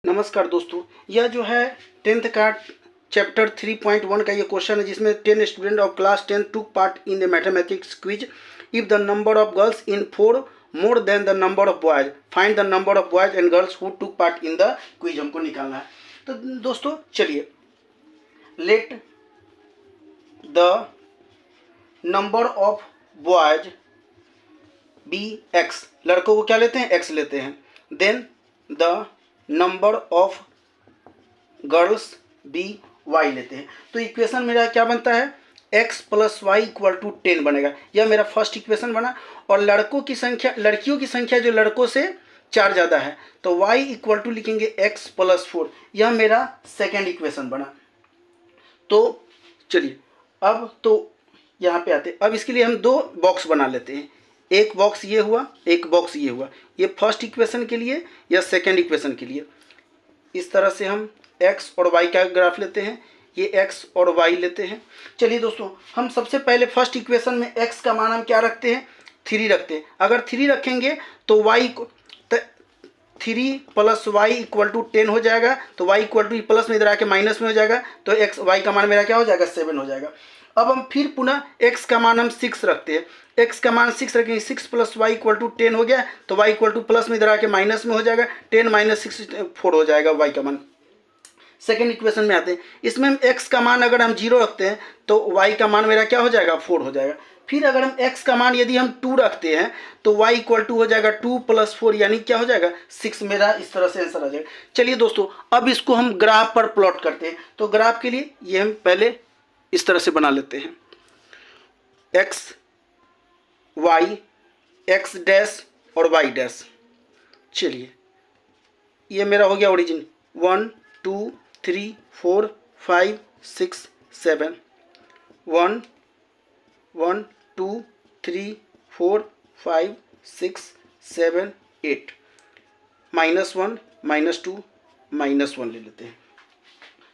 नमस्कार दोस्तों, यह जो है 10th का चैप्टर 3.1 का ये क्वेश्चन है जिसमें 10 student of class 10 took part in the mathematics quiz. If the number of girls in 4 more than the number of boys, find the number of boys and girls who took part in the quiz, हमको निकालना है। तो दोस्तों चलिए, let the number of boys be X, लड़कों को क्या लेते हैं, एक्स लेते हैं। Then the number of girls be Y लेते हैं। तो इक्वेशन मेरा क्या बनता है, x plus Y equal to 10 बनेगा। यह मेरा फर्स्ट इक्वेशन बना। और लड़कों की संख्या, लड़कियों की संख्या जो लड़कों से 4 ज़्यादा है, तो y इक्वल टू लिखेंगे x प्लस 4। यह मेरा सेकेंड इक्वेशन बना। तो चलिए अब तो यहाँ पे आते, अब इसके लिए हम 2 बॉक्स बना लेते हैं। एक बॉक्स ये हुआ, एक बॉक्स ये हुआ। ये फर्स्ट इक्वेशन के लिए या सेकेंड इक्वेशन के लिए। इस तरह से हम x और y का ग्राफ लेते हैं, ये x और y लेते हैं। चलिए दोस्तों, हम सबसे पहले फर्स्ट इक्वेशन में x का मान हम क्या रखते हैं, 3 रखते हैं। अगर 3 रखेंगे तो y को 3 प्लस वाई इक्वल टू 10 हो जाएगा। तो y इक्वल टू प्लस में इधर आके माइनस में हो जाएगा, तो x y का मान मेरा क्या हो जाएगा, 7 हो जाएगा। अब हम फिर पुनः x का मान हम 6 रखते हैं। x का मान 6 रखेंगे, 6 प्लस वाई इक्वल टू 10 हो गया, तो y इक्वल टू प्लस में इधर आके माइनस में हो जाएगा, 10 माइनस 6 4 हो जाएगा y का मान। सेकेंड इक्वेशन में आते हैं, इसमें हम x का मान अगर हम 0 रखते हैं तो y का मान मेरा क्या हो जाएगा, 4 हो जाएगा। फिर अगर हम x का मान यदि हम 2 रखते हैं तो y इक्वल टू हो जाएगा 2 प्लस 4, यानी क्या हो जाएगा, 6। मेरा इस तरह से आंसर आ जाएगा। चलिए दोस्तों, अब इसको हम ग्राफ पर प्लॉट करते हैं। तो ग्राफ के लिए ये हम पहले इस तरह से बना लेते हैं, x y x डैश और y डैश। चलिए ये मेरा हो गया ओरिजिन, 1 2 3 4 5 6 7, 1 1 2 3 4 5 6 7 8, -1 -2 -1 ले लेते हैं।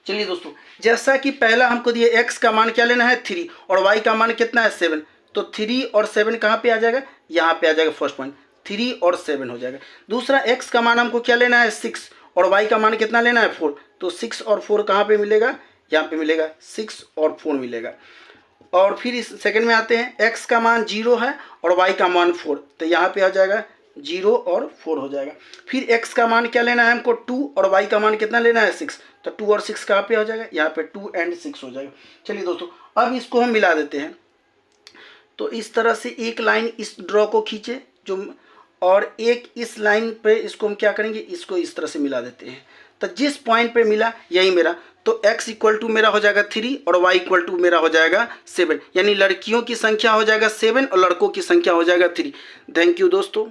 चलिए दोस्तों, जैसा कि पहला हमको दिए x का मान क्या लेना है, 3, और y का मान कितना है, 7। तो 3 और 7 कहाँ पे आ जाएगा, यहाँ पे आ जाएगा फर्स्ट पॉइंट, 3 और 7 हो जाएगा। दूसरा x का मान हमको क्या लेना है, 6, और y का मान कितना लेना है, 4। तो 6 और 4 कहाँ पे मिलेगा, यहाँ पे मिलेगा, 6 और 4 मिलेगा। और फिर इस सेकंड में आते हैं, x का मान 0 है और y का मान 4, तो यहाँ पे आ जाएगा 0 और 4 हो जाएगा। फिर x का मान क्या लेना है हमको, 2, और y का मान कितना लेना है, 6। तो 2 और 6 कहाँ पे हो जाएगा, यहाँ पे 2 and 6 हो जाएगा। चलिए दोस्तों, अब इसको हम मिला देते हैं। तो इस तरह से एक लाइन इस ड्रॉ को खींचे जो, और एक इस लाइन पे इसको हम क्या करेंगे, इसको इस तरह से मिला देते हैं। तो जिस पॉइंट पे मिला यही मेरा, तो x इक्वल टू मेरा हो जाएगा 3 और y इक्वल टू मेरा हो जाएगा 7, यानी लड़कियों की संख्या हो जाएगा 7 और लड़कों की संख्या हो जाएगा 3। थैंक यू दोस्तों।